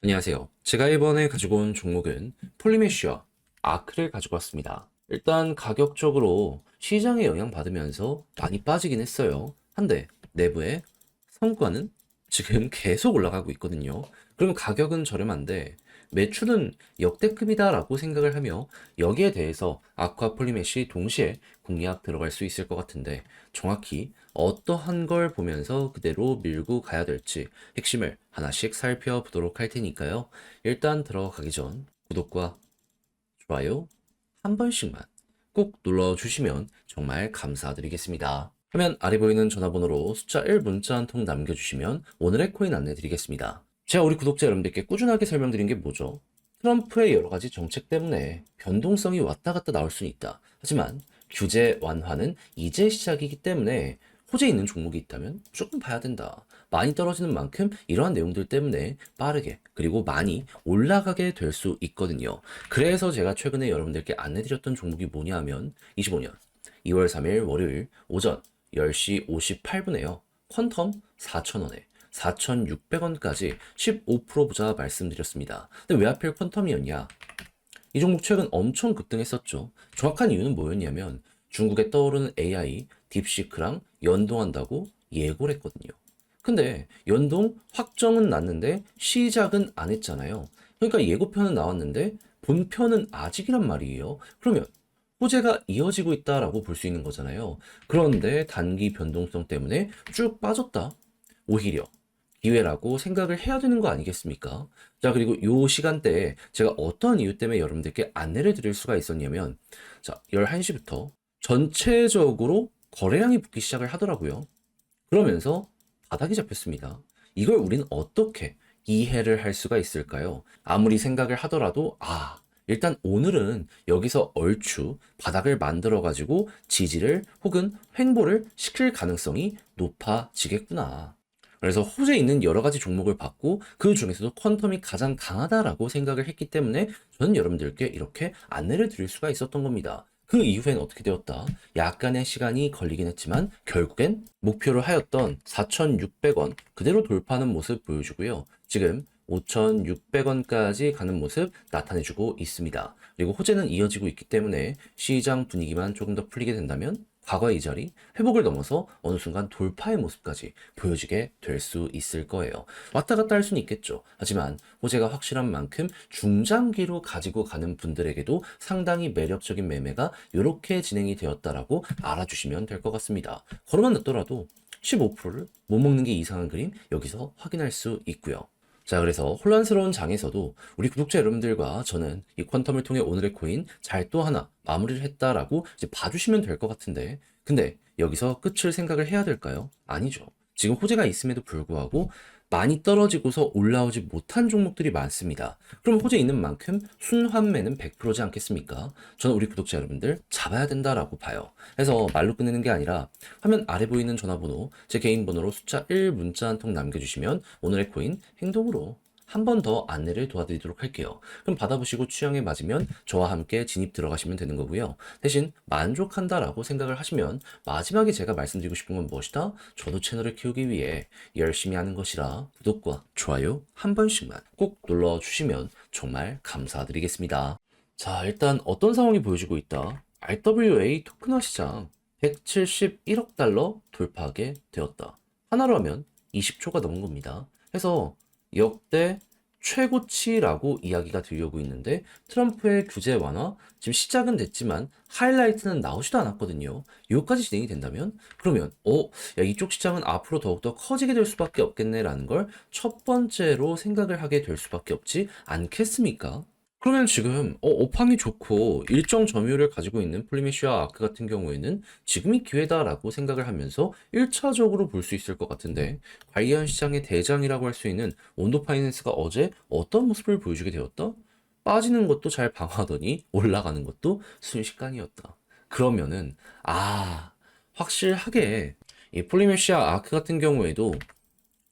안녕하세요. 제가 이번에 가지고 온 종목은 폴리메쉬와 아크를 가지고 왔습니다. 일단 가격적으로 시장에 영향받으면서 많이 빠지긴 했어요. 한데 내부의 성과는 지금 계속 올라가고 있거든요. 그럼 가격은 저렴한데 매출은 역대급이다라고 생각을 하며 여기에 대해서 아쿠아 폴리메쉬 동시에 공략 들어갈 수 있을 것 같은데 정확히 어떠한 걸 보면서 그대로 밀고 가야 될지 핵심을 하나씩 살펴보도록 할 테니까요. 일단 들어가기 전 구독과 좋아요 한 번씩만 꼭 눌러주시면 정말 감사드리겠습니다. 화면 아래 보이는 전화번호로 숫자 1 문자 한 통 남겨주시면 오늘의 코인 안내 드리겠습니다. 제가 우리 구독자 여러분들께 꾸준하게 설명드린 게 뭐죠? 트럼프의 여러 가지 정책 때문에 변동성이 왔다 갔다 나올 수는 있다. 하지만 규제 완화는 이제 시작이기 때문에 호재 있는 종목이 있다면 무조건 봐야 된다. 많이 떨어지는 만큼 이러한 내용들 때문에 빠르게 그리고 많이 올라가게 될 수 있거든요. 그래서 제가 최근에 여러분들께 안내드렸던 종목이 뭐냐 하면 25년 2월 3일 월요일 오전 10시 58분에요. 퀀텀 4,000원에 4,600원까지 15% 보자 말씀드렸습니다. 근데 왜 하필 퀀텀이었냐? 이 종목 최근 엄청 급등했었죠. 정확한 이유는 뭐였냐면 중국에 떠오르는 AI 딥시크랑 연동한다고 예고를 했거든요. 근데 연동 확정은 났는데 시작은 안 했잖아요. 그러니까 예고편은 나왔는데 본편은 아직이란 말이에요. 그러면 호재가 이어지고 있다라고 볼 수 있는 거잖아요. 그런데 단기 변동성 때문에 쭉 빠졌다. 오히려 기회라고 생각을 해야 되는 거 아니겠습니까? 자, 그리고 요 시간대에 제가 어떤 이유 때문에 여러분들께 안내를 드릴 수가 있었냐면, 자, 11시부터 전체적으로 거래량이 붙기 시작을 하더라고요. 그러면서 바닥이 잡혔습니다. 이걸 우리는 어떻게 이해를 할 수가 있을까요? 아무리 생각을 하더라도, 일단 오늘은 여기서 얼추 바닥을 만들어가지고 지지를 혹은 횡보를 시킬 가능성이 높아지겠구나. 그래서 호재 있는 여러 가지 종목을 봤고 그 중에서도 퀀텀이 가장 강하다라고 생각을 했기 때문에 저는 여러분들께 이렇게 안내를 드릴 수가 있었던 겁니다. 그 이후엔 어떻게 되었다? 약간의 시간이 걸리긴 했지만 결국엔 목표로 하였던 4,600원 그대로 돌파하는 모습 보여주고요. 지금 5,600원까지 가는 모습 나타내주고 있습니다. 그리고 호재는 이어지고 있기 때문에 시장 분위기만 조금 더 풀리게 된다면 과거의 이 자리 회복을 넘어서 어느 순간 돌파의 모습까지 보여지게 될 수 있을 거예요. 왔다 갔다 할 수는 있겠죠. 하지만 호재가 확실한 만큼 중장기로 가지고 가는 분들에게도 상당히 매력적인 매매가 이렇게 진행이 되었다라고 알아주시면 될 것 같습니다. 걸어만 넣더라도 15%를 못 먹는 게 이상한 그림 여기서 확인할 수 있고요. 자, 그래서 혼란스러운 장에서도 우리 구독자 여러분들과 저는 이 퀀텀을 통해 오늘의 코인 잘 또 하나 마무리를 했다라고 이제 봐주시면 될 것 같은데, 근데 여기서 끝을 생각을 해야 될까요? 아니죠. 지금 호재가 있음에도 불구하고 많이 떨어지고서 올라오지 못한 종목들이 많습니다. 그럼 호재 있는 만큼 순환매는 100%지 않겠습니까? 저는 우리 구독자 여러분들 잡아야 된다라고 봐요. 그래서 말로 끝내는 게 아니라 화면 아래 보이는 전화번호, 제 개인 번호로 숫자 1 문자 한 통 남겨주시면 오늘의 코인 행동으로 한 번 더 안내를 도와드리도록 할게요. 그럼 받아보시고 취향에 맞으면 저와 함께 진입 들어가시면 되는 거고요. 대신 만족한다라고 생각을 하시면 마지막에 제가 말씀드리고 싶은 건 무엇이다? 저도 채널을 키우기 위해 열심히 하는 것이라 구독과 좋아요 한 번씩만 꼭 눌러주시면 정말 감사드리겠습니다. 자, 일단 어떤 상황이 보여지고 있다. RWA 토큰화 시장 171억 달러 돌파하게 되었다. 하나로 하면 20초가 넘은 겁니다. 그래서 역대 최고치라고 이야기가 들려오고 있는데 트럼프의 규제 완화 지금 시작은 됐지만 하이라이트는 나오지도 않았거든요. 여기까지 진행이 된다면 그러면 야, 이쪽 시장은 앞으로 더욱더 커지게 될 수밖에 없겠네라는 걸 첫 번째로 생각을 하게 될 수밖에 없지 않겠습니까? 그러면 지금 업황이 좋고 일정 점유율을 가지고 있는 플리메시아 아크 같은 경우에는 지금이 기회다라고 생각을 하면서 1차적으로 볼 수 있을 것 같은데 관리한 시장의 대장이라고 할 수 있는 온도 파이낸스가 어제 어떤 모습을 보여주게 되었다? 빠지는 것도 잘 방어하더니 올라가는 것도 순식간이었다. 그러면은 확실하게 이 폴리메시아 아크 같은 경우에도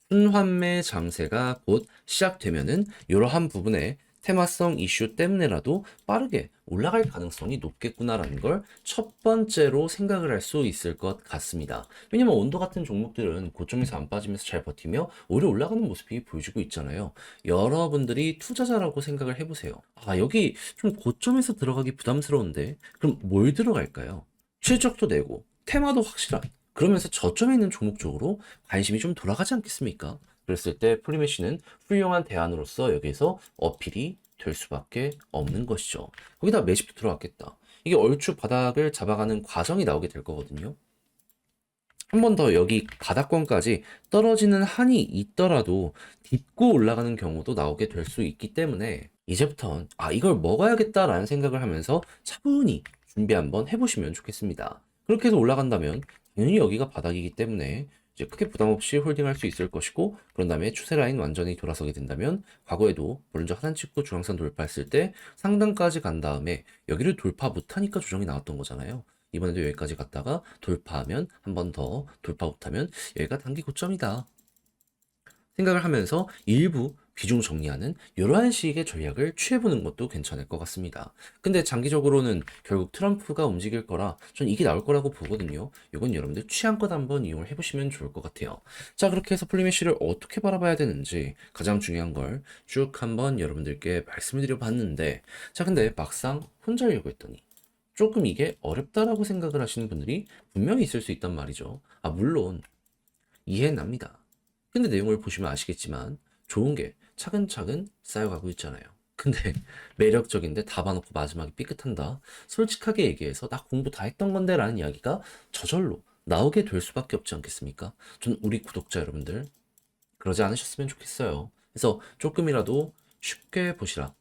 순환매 장세가 곧 시작되면은 이러한 부분에 테마성 이슈 때문에라도 빠르게 올라갈 가능성이 높겠구나라는 걸 첫 번째로 생각을 할 수 있을 것 같습니다. 왜냐면 온도 같은 종목들은 고점에서 안 빠지면서 잘 버티며 오히려 올라가는 모습이 보여지고 있잖아요. 여러분들이 투자자라고 생각을 해보세요. 아, 여기 좀 고점에서 들어가기 부담스러운데 그럼 뭘 들어갈까요? 실적도 내고 테마도 확실한, 그러면서 저점에 있는 종목 쪽으로 관심이 좀 돌아가지 않겠습니까? 그랬을 때 플리메쉬는 훌륭한 대안으로서 여기에서 어필이 될 수밖에 없는 것이죠. 거기다 매집도 들어왔겠다. 이게 얼추 바닥을 잡아가는 과정이 나오게 될 거거든요. 한 번 더 여기 바닥권까지 떨어지는 한이 있더라도 딛고 올라가는 경우도 나오게 될 수 있기 때문에 이제부턴 이걸 먹어야겠다라는 생각을 하면서 차분히 준비 한번 해보시면 좋겠습니다. 그렇게 해서 올라간다면 당연히 여기가 바닥이기 때문에 이제 크게 부담 없이 홀딩할 수 있을 것이고, 그런 다음에 추세 라인 완전히 돌아서게 된다면 과거에도 먼저 하단 찍고 중앙선 돌파했을 때 상단까지 간 다음에 여기를 돌파 못하니까 조정이 나왔던 거잖아요. 이번에도 여기까지 갔다가 돌파하면 한 번 더 돌파 못하면 여기가 단기 고점이다 생각을 하면서 일부 비중 정리하는 이러한 식의 전략을 취해보는 것도 괜찮을 것 같습니다. 근데 장기적으로는 결국 트럼프가 움직일 거라 전 이게 나올 거라고 보거든요. 이건 여러분들 취향껏 한번 이용을 해보시면 좋을 것 같아요. 자, 그렇게 해서 플리메쉬를 어떻게 바라봐야 되는지 가장 중요한 걸 쭉 한번 여러분들께 말씀을 드려봤는데, 자, 근데 막상 혼자 하려고 했더니 조금 이게 어렵다라고 생각을 하시는 분들이 분명히 있을 수 있단 말이죠. 물론 이해는 납니다. 근데 내용을 보시면 아시겠지만 좋은 게 차근차근 쌓여가고 있잖아요. 근데 매력적인데 다 봐놓고 마지막에 삐끗한다. 솔직하게 얘기해서 나 공부 다 했던 건데 라는 이야기가 저절로 나오게 될 수밖에 없지 않겠습니까? 전 우리 구독자 여러분들 그러지 않으셨으면 좋겠어요. 그래서 조금이라도 쉽게 보시라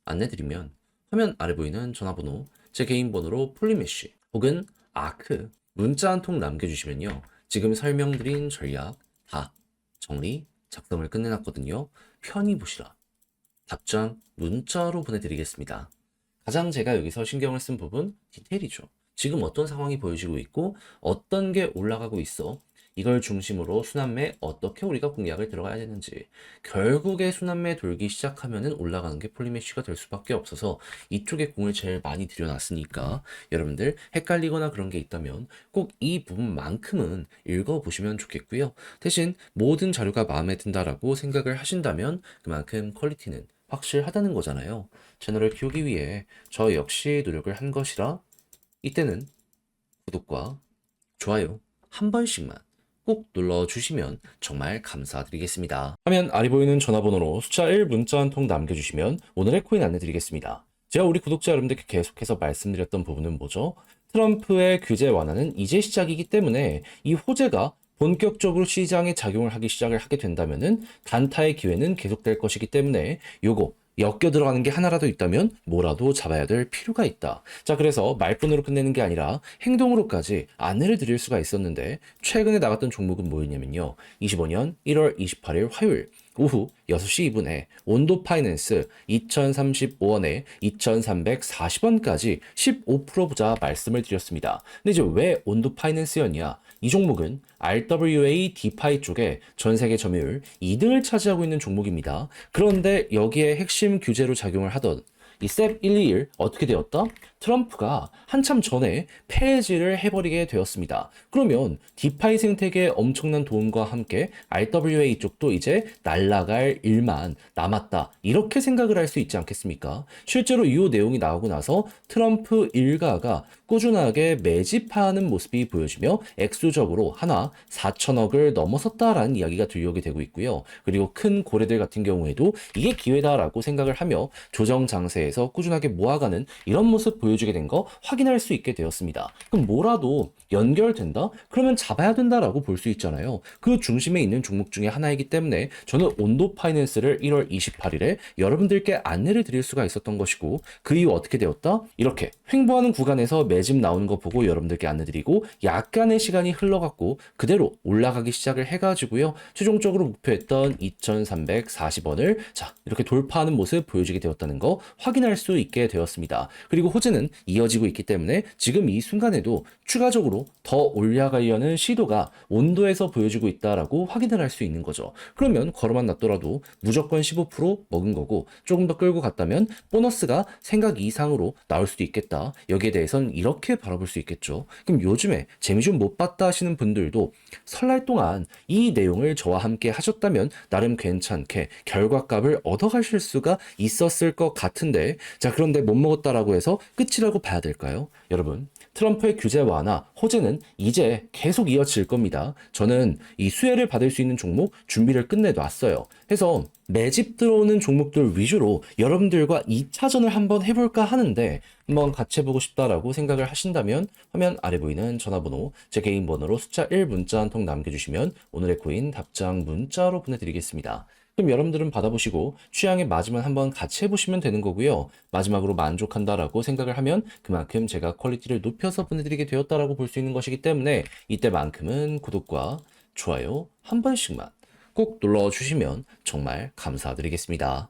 안내드리면 화면 아래 보이는 전화번호, 제 개인 번호로 폴리메쉬 혹은 아크 문자 한 통 남겨주시면요, 지금 설명드린 전략 다 정리 작성을 끝내놨거든요. 편히 보시라 답장 문자로 보내드리겠습니다. 가장 제가 여기서 신경을 쓴 부분 디테일이죠. 지금 어떤 상황이 보여지고 있고 어떤 게 올라가고 있어, 이걸 중심으로 순환매 어떻게 우리가 공략을 들어가야 되는지, 결국에 순환매 돌기 시작하면은 올라가는 게 폴리메쉬가 될 수밖에 없어서 이쪽에 공을 제일 많이 들여놨으니까 여러분들 헷갈리거나 그런 게 있다면 꼭 이 부분만큼은 읽어보시면 좋겠고요. 대신 모든 자료가 마음에 든다라고 생각을 하신다면 그만큼 퀄리티는 확실하다는 거잖아요. 채널을 키우기 위해 저 역시 노력을 한 것이라 이때는 구독과 좋아요 한 번씩만 꼭 눌러주시면 정말 감사드리겠습니다. 화면 아래 보이는 전화번호로 숫자 1 문자 한 통 남겨주시면 오늘의 코인 안내드리겠습니다. 제가 우리 구독자 여러분들께 계속해서 말씀드렸던 부분은 뭐죠? 트럼프의 규제 완화는 이제 시작이기 때문에 이 호재가 본격적으로 시장에 작용을 하기 시작을 하게 된다면은 단타의 기회는 계속될 것이기 때문에 요거 엮여 들어가는 게 하나라도 있다면 뭐라도 잡아야 될 필요가 있다. 자, 그래서 말뿐으로 끝내는 게 아니라 행동으로까지 안내를 드릴 수가 있었는데 최근에 나갔던 종목은 뭐였냐면요, 25년 1월 28일 화요일 오후 6시 2분에 온도 파이낸스 2035원에 2340원까지 15% 부자 말씀을 드렸습니다. 근데 이제 왜 온도 파이낸스였냐? 이 종목은 RWA 디파이 쪽에 전 세계 점유율 2등을 차지하고 있는 종목입니다. 그런데 여기에 핵심 규제로 작용을 하던 이 셉 121 어떻게 되었다? 트럼프가 한참 전에 폐지를 해버리게 되었습니다. 그러면 디파이 생태계에 엄청난 도움과 함께 RWA 쪽도 이제 날아갈 일만 남았다, 이렇게 생각을 할 수 있지 않겠습니까? 실제로 이 내용이 나오고 나서 트럼프 일가가 꾸준하게 매집하는 모습이 보여지며 액수적으로 하나 4천억을 넘어섰다라는 이야기가 들려오게 되고 있고요. 그리고 큰 고래들 같은 경우에도 이게 기회다라고 생각을 하며 조정 장세에서 꾸준하게 모아가는 이런 모습 보여주게 된 거 확인할 수 있게 되었습니다. 그럼 뭐라도 연결된다? 그러면 잡아야 된다라고 볼 수 있잖아요. 그 중심에 있는 종목 중에 하나이기 때문에 저는 온도 파이낸스를 1월 28일에 여러분들께 안내를 드릴 수가 있었던 것이고, 그 이후 어떻게 되었다? 이렇게 횡보하는 구간에서 매집 나오는 거 보고 여러분들께 안내드리고 약간의 시간이 흘러갔고 그대로 올라가기 시작을 해가지고요, 최종적으로 목표했던 2340원을 자 이렇게 돌파하는 모습 보여주게 되었다는 거 확인 확인할 수 있게 되었습니다. 그리고 호재는 이어지고 있기 때문에 지금 이 순간에도 추가적으로 더 올라가려는 시도가 온도에서 보여지고 있다라고 확인을 할 수 있는 거죠. 그러면 걸어만 놨더라도 무조건 15% 먹은 거고 조금 더 끌고 갔다면 보너스가 생각 이상으로 나올 수도 있겠다. 여기에 대해서는 이렇게 바라볼 수 있겠죠. 그럼 요즘에 재미 좀 못 봤다 하시는 분들도 설날 동안 이 내용을 저와 함께 하셨다면 나름 괜찮게 결과값을 얻어가실 수가 있었을 것 같은데, 자, 그런데 못 먹었다라고 해서 끝이라고 봐야 될까요? 여러분, 트럼프의 규제 완화, 호재는 이제 계속 이어질 겁니다. 저는 이 수혜를 받을 수 있는 종목 준비를 끝내놨어요. 해서 매집 들어오는 종목들 위주로 여러분들과 2차전을 한번 해볼까 하는데, 한번 같이 해보고 싶다라고 생각을 하신다면 화면 아래 보이는 전화번호, 제 개인 번호로 숫자 1 문자 한 통 남겨주시면 오늘의 코인 답장 문자로 보내드리겠습니다. 그럼 여러분들은 받아보시고 취향에 맞으면 한번 같이 해보시면 되는 거고요. 마지막으로 만족한다라고 생각을 하면 그만큼 제가 퀄리티를 높여서 보내드리게 되었다라고 볼 수 있는 것이기 때문에 이때만큼은 구독과 좋아요 한 번씩만 꼭 눌러주시면 정말 감사드리겠습니다.